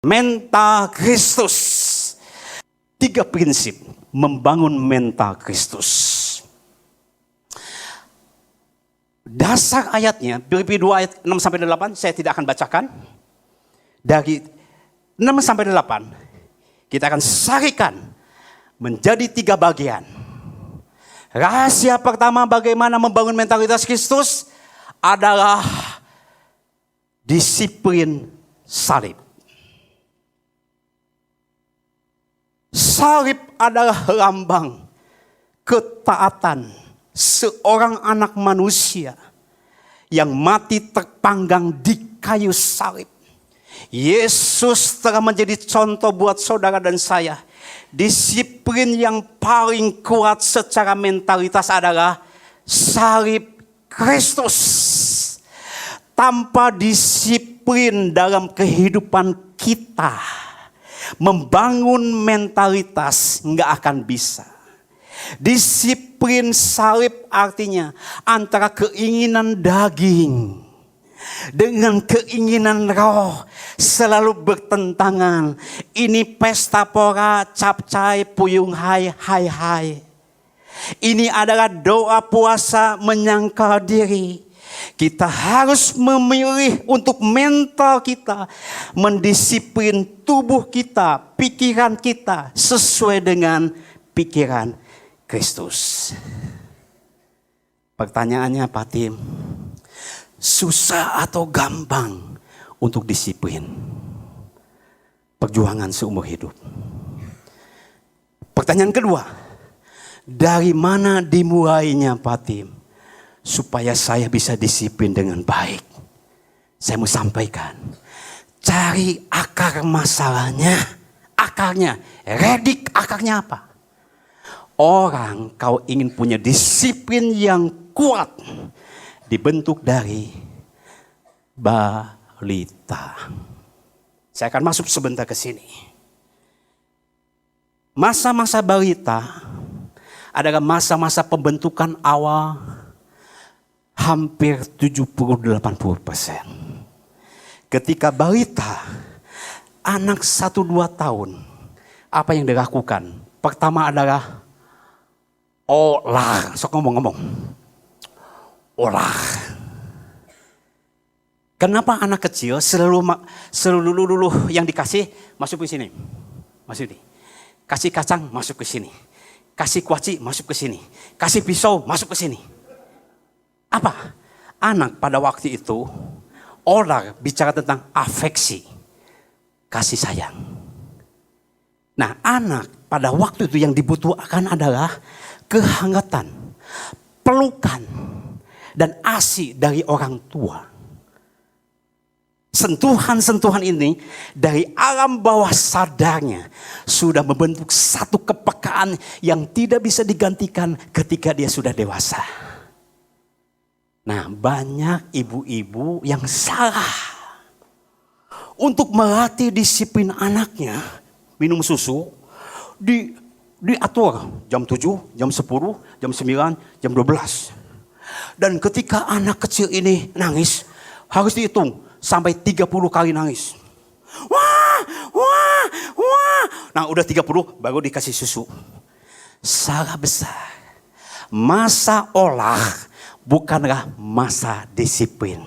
Mental Kristus. 3 prinsip membangun mental Kristus. Dasar ayatnya, Filipi 2 ayat 6-8, saya tidak akan bacakan. Dari 6-8, kita akan sarikan menjadi 3 bagian. Rahasia pertama bagaimana membangun mentalitas Kristus adalah disiplin salib. Salib adalah lambang ketaatan seorang anak manusia yang mati terpanggang di kayu salib. Yesus telah menjadi contoh buat saudara dan saya. Disiplin yang paling kuat secara mentalitas adalah salib Kristus. Tanpa disiplin dalam kehidupan kita, membangun mentalitas nggak akan bisa. Disiplin salib artinya antara keinginan daging dengan keinginan roh selalu bertentangan. Ini pesta pora, capcay, puyung hai, hai hai. Ini adalah doa puasa menyangkal diri. Kita harus memilih untuk mental kita, mendisiplin tubuh kita, pikiran kita sesuai dengan pikiran Kristus. Pertanyaannya Pak Tim, susah atau gampang untuk disiplin? Perjuangan seumur hidup. Pertanyaan kedua, dari mana dimulainya Pak Tim? Supaya saya bisa disiplin dengan baik. Saya mau sampaikan. Cari akar masalahnya. Akarnya. Redik akarnya apa? Orang kau ingin punya disiplin yang kuat. Dibentuk dari balita. Saya akan masuk sebentar ke sini. Masa-masa balita adalah masa-masa pembentukan awal hampir 70-80%. Ketika balita, anak 1-2 tahun, apa yang dilakukan? Pertama adalah olah. Sok ngomong-ngomong. Olah. Kenapa anak kecil selalu yang dikasih masuk ke sini? Masuk ini. Kasih kacang masuk ke sini. Kasih kuaci masuk ke sini. Kasih pisau masuk ke sini. Apa? Anak pada waktu itu, orang bicara tentang afeksi, kasih sayang. Nah, anak pada waktu itu yang dibutuhkan adalah kehangatan, pelukan, dan ASI dari orang tua. Sentuhan-sentuhan ini dari alam bawah sadarnya sudah membentuk satu kepekaan yang tidak bisa digantikan ketika dia sudah dewasa. Nah, banyak ibu-ibu yang salah untuk melatih disiplin anaknya minum susu diatur jam 7, jam 10, jam 9, jam 12. Dan ketika anak kecil ini nangis, harus dihitung sampai 30 kali nangis. Wah, wah, wah. Nah, udah 30 baru dikasih susu. Salah besar. Masa olah bukanlah masa disiplin.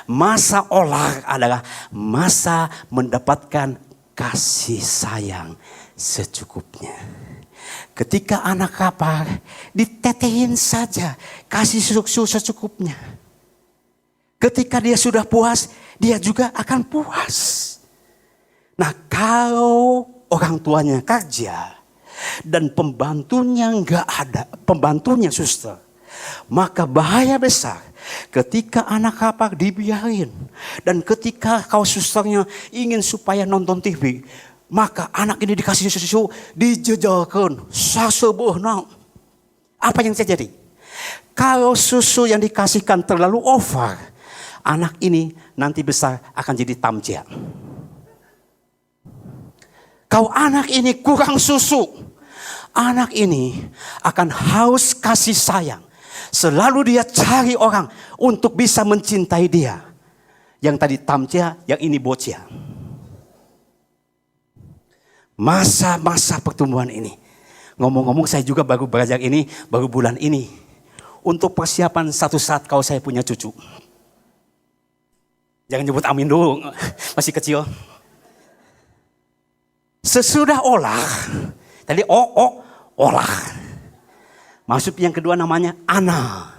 Masa olah adalah masa mendapatkan kasih sayang secukupnya. Ketika anak lapar, ditetehin saja, kasih susu secukupnya. Ketika dia sudah puas, dia juga akan puas. Nah, kalau orang tuanya kerja dan pembantunya nggak ada, pembantunya suster, maka bahaya besar ketika anak lapar dibiarin. Dan ketika kau susternya ingin supaya nonton TV, maka anak ini dikasih susu, dijejalkan. Apa yang terjadi? Kalau susu yang dikasihkan terlalu over, anak ini nanti besar akan jadi tamjia. Kalau anak ini kurang susu, anak ini akan haus kasih sayang. Selalu dia cari orang untuk bisa mencintai dia. Yang tadi tamjia, yang ini boccia. Masa-masa pertumbuhan ini. Ngomong-ngomong saya juga baru belajar ini, baru bulan ini. Untuk persiapan satu saat kalau saya punya cucu. Jangan nyebut amin dulu, masih kecil. Sesudah olah, tadi olah. Maksud yang kedua namanya ana.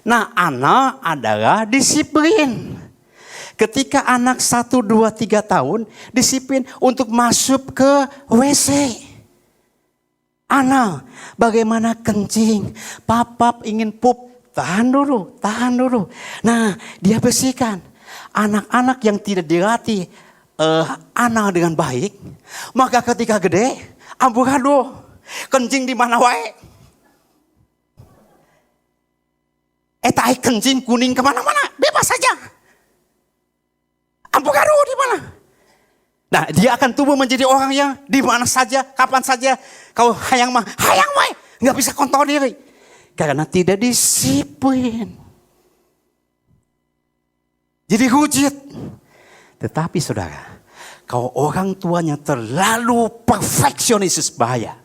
Nah, ana adalah disiplin. Ketika anak 1, 2, 3 tahun disiplin untuk masuk ke WC. Ana, bagaimana kencing, papap ingin pup, tahan dulu. Nah, dia bersihkan. Anak-anak yang tidak dilatih ana dengan baik, maka ketika gede, amburadul, kencing di mana wae. Tai kencing kuning kemana-mana, bebas saja. Amburadul di mana? Nah, dia akan tumbuh menjadi orang yang di mana saja, kapan saja. Kalau hayang wae, nggak bisa kontrol diri karena tidak disiplin. Jadi rujit. Tetapi saudara, kalau orang tuanya terlalu perfeksionis bahaya.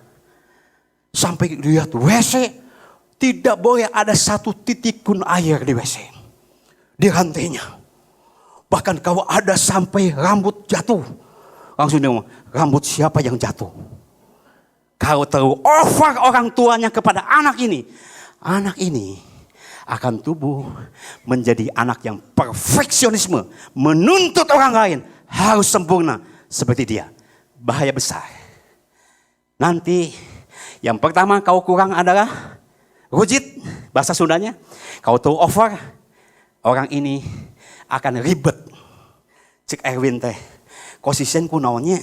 Sampai lihat WC, tidak boleh ada satu titik pun air di WC. Di rantainya. Bahkan kalau ada sampai rambut jatuh. Langsung dia ngomong, rambut siapa yang jatuh? Kalau terlalu over orang tuanya kepada anak ini. Anak ini akan tumbuh menjadi anak yang perfeksionisme. Menuntut orang lain harus sempurna seperti dia. Bahaya besar. Nanti yang pertama kau kurang adalah rujit. Bahasa Sundanya. Kau terlalu over. Orang ini akan ribet. Cik Erwin teh. Konsisten kunaonnya.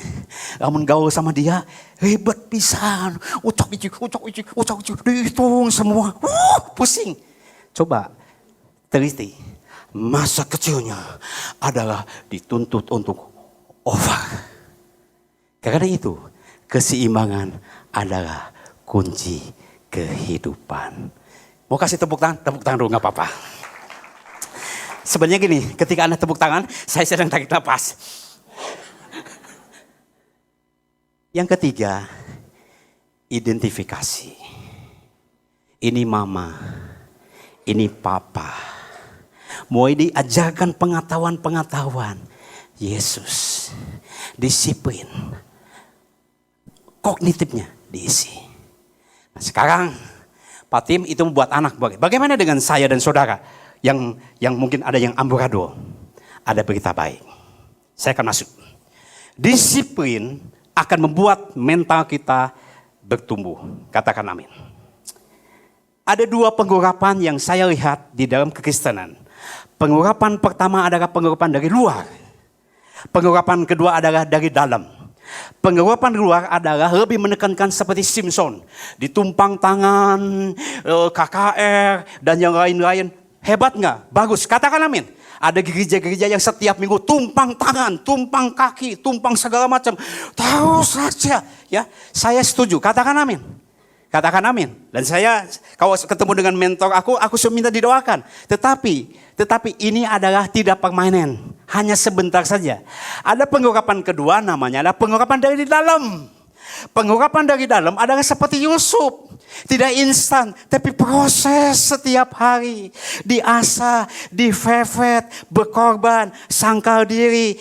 Lamun gaul sama dia. Ribet pisan. Ucok icik. Dihitung semua. Pusing. Coba teliti. Masa kecilnya adalah dituntut untuk over. Karena itu keseimbangan adalah kunci kehidupan. Mau kasih tepuk tangan? Tepuk tangan dulu gak apa-apa. Sebenarnya gini, ketika Anda tepuk tangan, saya sedang tarik nafas. Yang ketiga, identifikasi. Ini mama, ini papa. Mulai diajarkan pengetahuan-pengetahuan. Yesus, disiplin. Kognitifnya diisi. Nah sekarang, Pak Tim itu membuat anak. Bagaimana dengan saya dan saudara? Yang mungkin ada yang amburadul. Ada berita baik. Saya akan masuk. Disiplin akan membuat mental kita bertumbuh. Katakan amin. Ada 2 pengurapan yang saya lihat di dalam kekristenan. Pengurapan pertama adalah pengurapan dari luar. Pengurapan kedua adalah dari dalam. Pengurapan luar adalah lebih menekankan seperti Simpson. Ditumpang tangan, KKR, dan yang lain-lain. Hebat nggak? Bagus. Katakan amin. Ada gereja-gereja yang setiap minggu tumpang tangan, tumpang kaki, tumpang segala macam. Tahu saja. Ya, saya setuju. Katakan amin. Katakan amin. Dan saya kalau ketemu dengan mentor aku minta didoakan. Tetapi ini adalah tidak permanen. Hanya sebentar saja. Ada pengurapan kedua namanya adalah pengurapan dari dalam. Pengurapan dari dalam adalah seperti Yusuf. Tidak instan, tapi proses setiap hari. Diasah, difefet, berkorban, sangkal diri,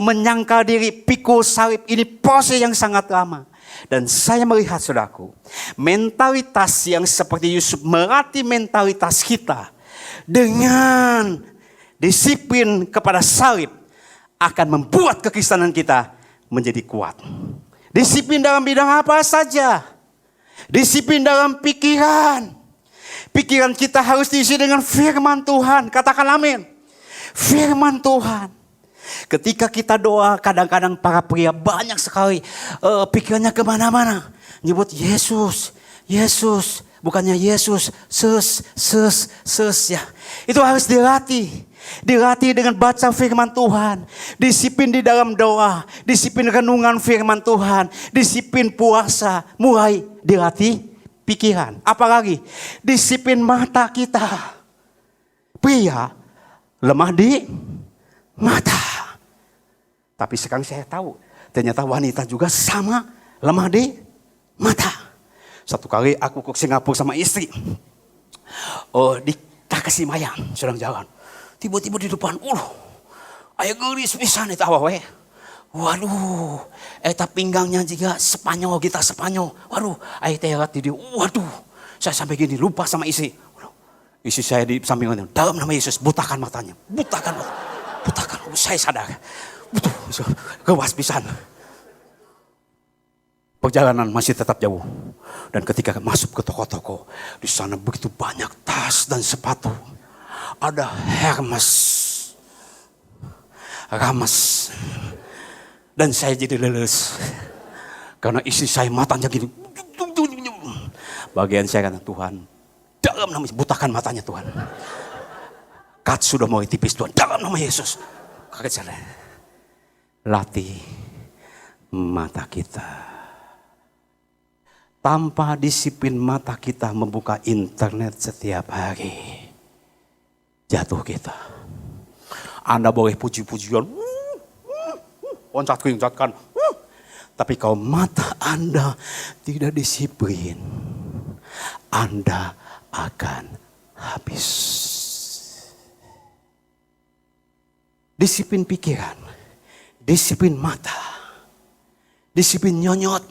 menyangkal diri, pikul salib. Ini proses yang sangat lama. Dan saya melihat saudaraku, mentalitas yang seperti Yusuf melatih mentalitas kita dengan disiplin kepada salib akan membuat kekristenan kita menjadi kuat. Disiplin dalam bidang apa saja. Disiplin dalam pikiran. Pikiran kita harus diisi dengan firman Tuhan. Katakan amin. Firman Tuhan. Ketika kita doa, kadang-kadang para pria banyak sekali pikirannya kemana-mana. Nyebut Yesus, Yesus. Bukannya Yesus, ses ya. Itu harus dilatih. Dilatih dengan baca firman Tuhan. Disiplin di dalam doa. Disiplin renungan firman Tuhan. Disiplin puasa. Mulai dilatih pikiran. Apalagi disiplin mata kita. Pria lemah di mata. Tapi sekarang saya tahu, ternyata wanita juga sama lemah di mata. Satu kali aku ke Singapura sama istri. Di Takasimayan sedang jalan. Tiba-tiba di depan, aya geulis pisan eta awewe. Waduh, eta pinggangnya juga Spanyol, gitar Spanyol. Waduh, aya teh di dia. Waduh, saya sampai gini lupa sama istri. Istri saya di sampingnya, dalam nama Yesus butakan matanya. Butakan. Saya sadar. Betul, kewas pisan. Perjalanan masih tetap jauh. Dan ketika masuk ke toko-toko, di sana begitu banyak tas dan sepatu. Ada Hermes, Rames. Dan saya jadi leles. Karena istri saya matanya gini. Bagian saya kata, Tuhan, dalam nama Yesus, butakan matanya Tuhan. Kat sudah mulai tipis Tuhan, dalam nama Yesus. Kaget saya. Latih mata kita. Tanpa disiplin mata kita membuka internet setiap hari, jatuh kita. Anda boleh puji-pujian, loncat-loncatkan, tapi kalau mata Anda tidak disiplin, Anda akan habis. Disiplin pikiran, disiplin mata, disiplin nyonyot.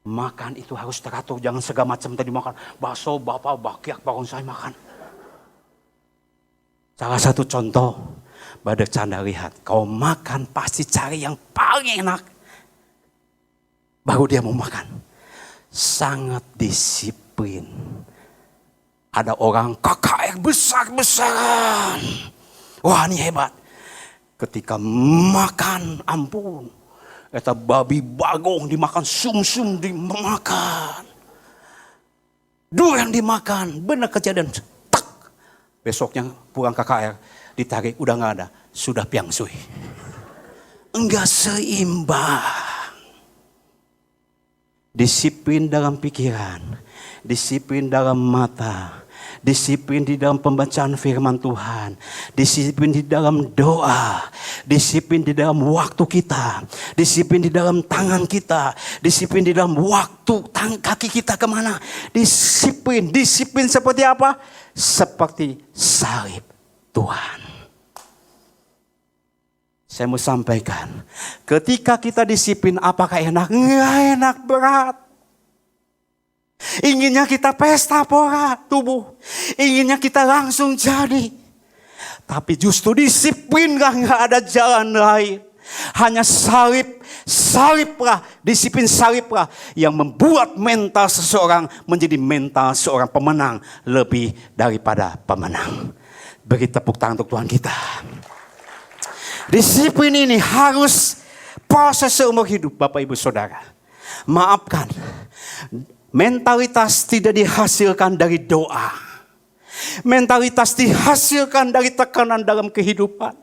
Makan itu harus teratur, jangan segala macam tadi makan. Bakso, bapak, bakiak, bangun saya makan. Salah satu contoh, Badek Canda lihat, kau makan pasti cari yang paling enak. Baru dia mau makan. Sangat disiplin. Ada orang KKR besar-besaran. Wah ini hebat. Ketika makan, ampun. Eta babi bagong dimakan, sum-sum dimakan. Durian dimakan, benar kejadian. Tak. Besoknya pulang KKR, ditarik, udah gak ada. Sudah piangsui. Enggak seimbang. Disiplin dalam pikiran, disiplin dalam mata, disiplin di dalam pembacaan firman Tuhan, disiplin di dalam doa, disiplin di dalam waktu kita, disiplin di dalam tangan kita, disiplin di dalam waktu kaki kita kemana. Disiplin seperti apa? Seperti salib Tuhan. Saya mau sampaikan, ketika kita disiplin apakah enak? Enggak enak, berat. Inginnya kita pesta pora tubuh. Inginnya kita langsung jadi. Tapi justru disiplin enggak ada jalan lain. Hanya saliblah, disiplin saliblah yang membuat mental seseorang menjadi mental seorang pemenang lebih daripada pemenang. Beri tepuk tangan untuk Tuhan kita. Disiplin ini harus proses seumur hidup Bapak Ibu Saudara. Maafkan, mentalitas tidak dihasilkan dari doa. Mentalitas dihasilkan dari tekanan dalam kehidupan.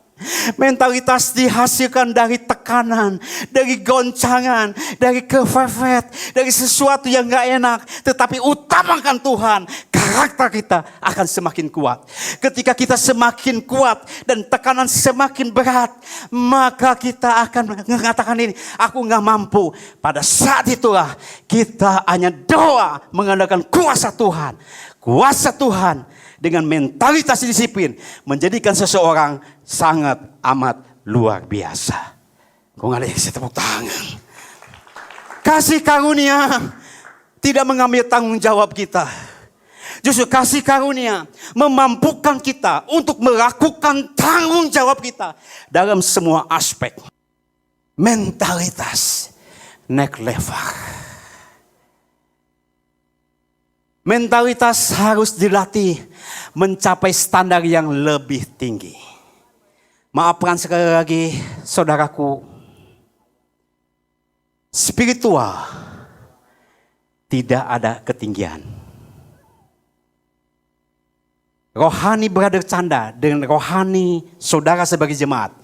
Mentalitas dihasilkan dari tekanan, dari goncangan, dari kefefet, dari sesuatu yang gak enak. Tetapi utamakan Tuhan, karakter kita akan semakin kuat. Ketika kita semakin kuat dan tekanan semakin berat, maka kita akan mengatakan ini, aku gak mampu. Pada saat itulah kita hanya doa mengandalkan kuasa Tuhan. Kuasa Tuhan dengan mentalitas disiplin menjadikan seseorang sangat amat luar biasa. Kok gak ada yang saya tepuk tangan. Kasih karunia tidak mengambil tanggung jawab kita. Justru kasih karunia memampukan kita untuk melakukan tanggung jawab kita dalam semua aspek. Mentalitas next level. Mentalitas harus dilatih mencapai standar yang lebih tinggi. Maafkan sekali lagi saudaraku, spiritual tidak ada ketinggian. Rohani Brother Canda dengan rohani saudara sebagai jemaat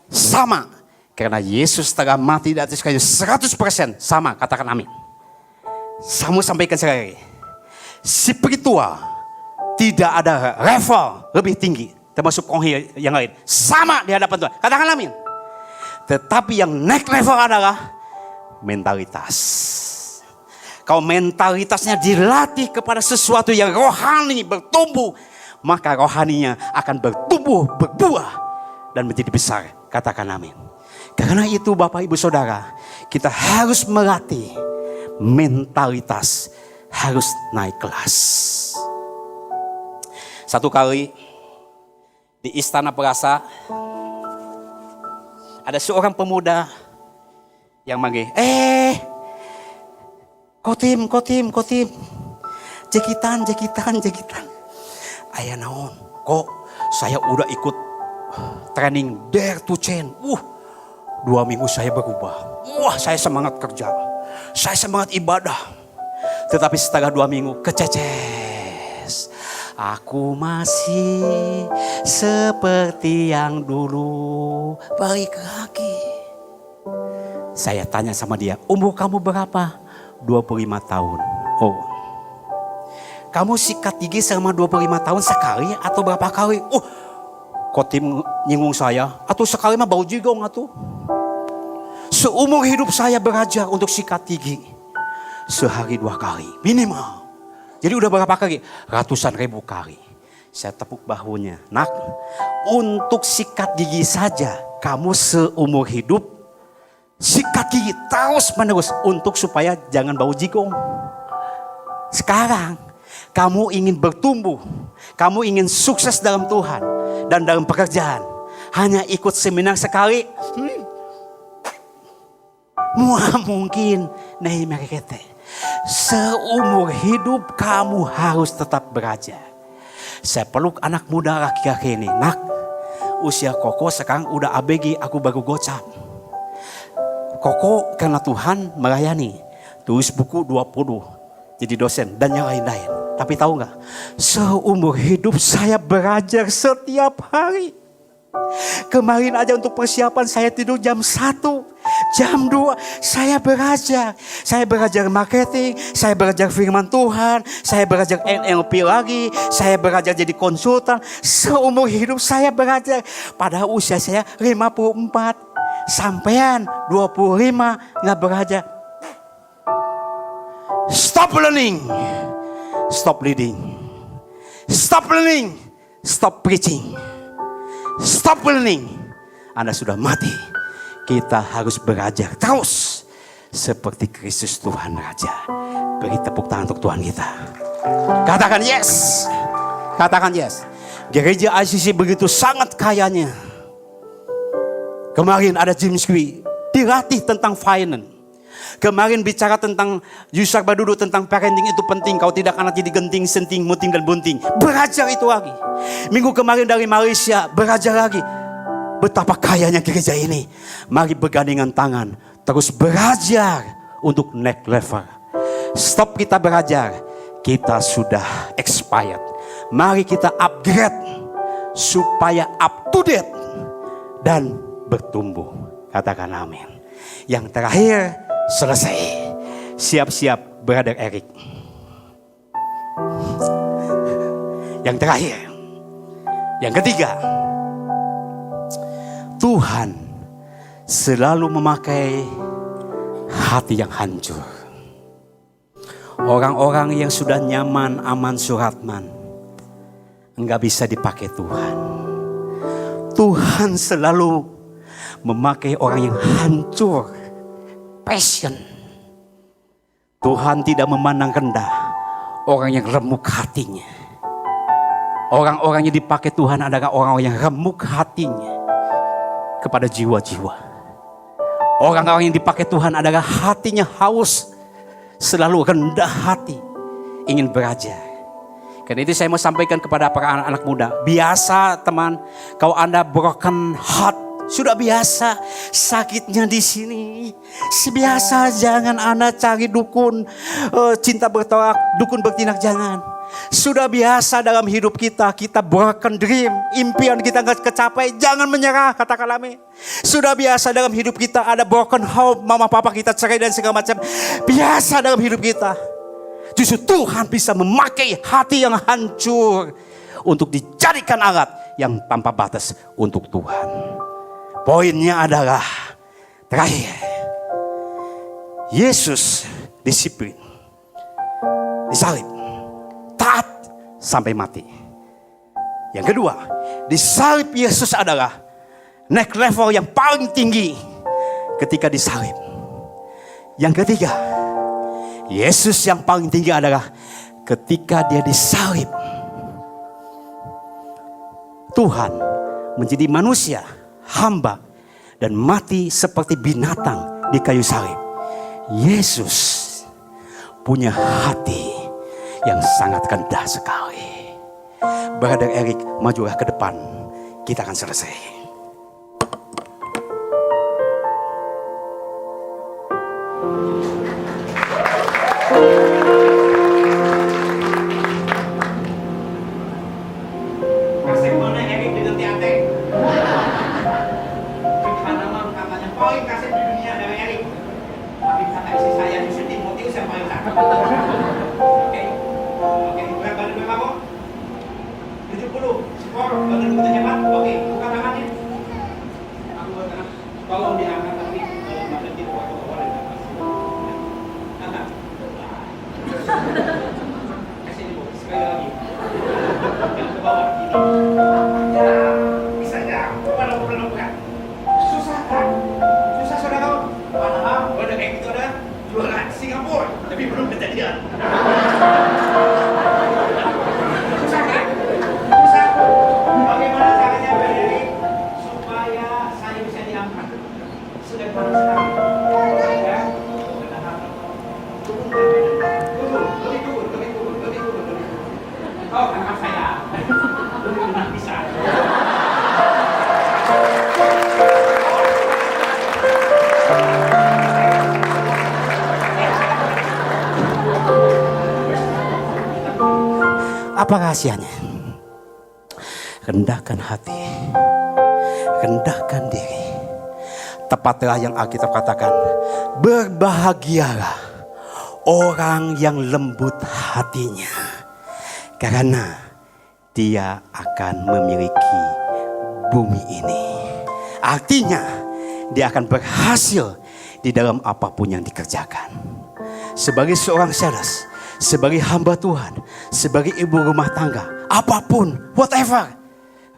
sama. Karena Yesus telah mati di atas kayu 100% sama, katakan amin. Saya sampaikan sekali lagi. Spiritual tidak ada level lebih tinggi, termasuk konghi yang lain. Sama di hadapan Tuhan. Katakan amin. Tetapi yang next level adalah mentalitas. Kalau mentalitasnya dilatih kepada sesuatu yang rohani bertumbuh, maka rohaninya akan bertumbuh, berbuah, dan menjadi besar. Katakan amin. Karena itu Bapak Ibu Saudara, kita harus melatih mentalitas, harus naik kelas. Satu kali di Istana Perasa, ada seorang pemuda yang manggil, Kotim. Jekitan. Ayah naon, kok saya udah ikut training Dare to Change. 2 minggu saya berubah. Saya semangat kerja. Saya semangat ibadah. Tetapi setelah 2 minggu kececes. Aku masih seperti yang dulu. Balik lagi. Saya tanya sama dia, umur kamu berapa? 25 tahun. Oh, kamu sikat gigi selama 25 tahun sekali atau berapa kali? Kotim nyinggung saya. Atau sekali mah bau jigong atuh. Seumur hidup saya belajar untuk sikat gigi. Sehari 2 kali minimal. Jadi udah berapa kali? Ratusan ribu kali. Saya tepuk bahunya. Nak, untuk sikat gigi saja kamu seumur hidup sikat gigi terus menerus untuk supaya jangan bau jigong. Sekarang kamu ingin bertumbuh, kamu ingin sukses dalam Tuhan dan dalam pekerjaan. Hanya ikut seminar sekali, mungkin nahi merekete. Seumur hidup kamu harus tetap belajar. Saya peluk anak muda laki-laki ini. Nak, usia Koko sekarang udah ABG, aku baru gocap. Koko karena Tuhan melayani, tulis buku 20, jadi dosen dan yang lain-lain. Tapi tahu nggak, seumur hidup saya belajar setiap hari. Kemarin aja untuk persiapan saya tidur jam 1, jam 2 saya belajar. Saya belajar marketing, saya belajar firman Tuhan, saya belajar NLP lagi, saya belajar jadi konsultan. Seumur hidup saya belajar. Padahal usia saya 54. Sampean 25 nggak belajar. Stop learning, stop leading. Stop learning, stop preaching. Stop learning, Anda sudah mati. Kita harus belajar terus seperti Kristus Tuhan Raja. Beri tepuk tangan untuk Tuhan kita. Katakan yes. Katakan yes. Gereja ICC begitu sangat kayanya. Kemarin ada James Quick dilatih tentang finance. Kemarin bicara tentang Yusak Badudu tentang parenting itu penting. Kalau tidak anak jadi genting, senting, muting dan bunting. Belajar itu lagi. Minggu kemarin dari Malaysia belajar lagi. Betapa kayanya gereja ini. Mari bergandengan tangan. Terus belajar untuk next level. Stop kita belajar. Kita sudah expired. Mari kita upgrade. Supaya up to date. Dan bertumbuh. Katakan amin. Yang terakhir, selesai. Siap-siap Brother Eric. Yang terakhir. Yang ketiga. Tuhan selalu memakai hati yang hancur. Orang-orang yang sudah nyaman, aman, suratman. Enggak bisa dipakai Tuhan. Tuhan selalu memakai orang yang hancur, passion. Tuhan tidak memandang rendah orang yang remuk hatinya. Orang-orang yang dipakai Tuhan adalah orang-orang yang remuk hatinya kepada jiwa-jiwa. Orang-orang yang dipakai Tuhan adalah hatinya haus, selalu rendah hati, ingin belajar. Karena itu saya mau sampaikan kepada para anak-anak muda. Biasa teman, kalau Anda broken heart, sudah biasa sakitnya di sini. Biasa, jangan Anda cari dukun cinta bertolak, dukun bertindak, jangan. Sudah biasa dalam hidup kita broken dream, impian kita nggak kecapai, jangan menyerah, katakan amin. Sudah biasa dalam hidup kita ada broken home, mama papa kita cerai dan segala macam. Biasa dalam hidup kita. Justru Tuhan bisa memakai hati yang hancur untuk dijadikan alat yang tanpa batas untuk Tuhan. Poinnya adalah terakhir, Yesus disiplin, disalib, taat sampai mati. Yang kedua, disalib Yesus adalah next level yang paling tinggi ketika disalib. Yang ketiga, Yesus yang paling tinggi adalah ketika dia disalib, Tuhan menjadi manusia, hamba, dan mati seperti binatang di kayu salib. Yesus punya hati yang sangat rendah sekali. Brother Eric, majulah ke depan. Kita akan selesai. Kasih mana Eric dengan Tiate? Subhanallah, katanya paling kasih di dunia adalah Eric. Tapi kata istri saya di syuting motif saya paling tak. Oke, berapa dari kamu? 70 skor, badan kita hebat. Oke, buka tangannya. Aku buka tangan. Tolong diangkat tapi badan kita waktu awal di atas. Angkat. Kasih di bawah sekali lagi. Yang ke bawah ini. Ya, bisa ya. Buka. Susah kan? Susah saudara. Padahal badan kayak gitu ada juara Singapura, tapi belum kejadian. Susah kan? Bagaimana caranya berdiri supaya saya bisa diangkat? Sederhana sekali. Ya, turun. Oh, angkat saya. Belum bisa. Apa rahasianya? Rendahkan hati, rendahkan diri. Tepatlah yang Alkitab katakan, berbahagialah orang yang lembut hatinya, karena dia akan memiliki bumi ini. Artinya dia akan berhasil di dalam apapun yang dikerjakan. Sebagai seorang sales, sebagai hamba Tuhan, sebagai ibu rumah tangga, apapun, whatever,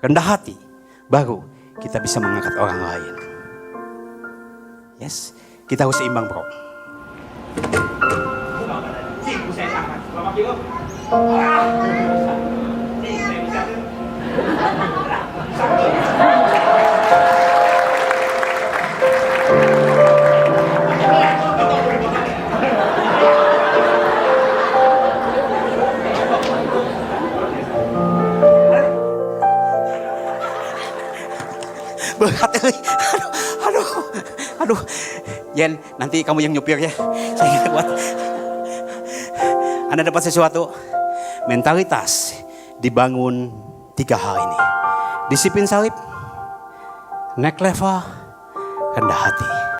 rendah hati, baru kita bisa mengangkat orang lain. Yes, kita harus seimbang, bro. Saya angkat, berapa kilo? Saya bisa tuh. Berat, aduh, Yen, nanti kamu yang nyupir ya, saya kuat. Anda dapat sesuatu, mentalitas dibangun 3 hal ini. Disiplin salib, next level, rendah hati.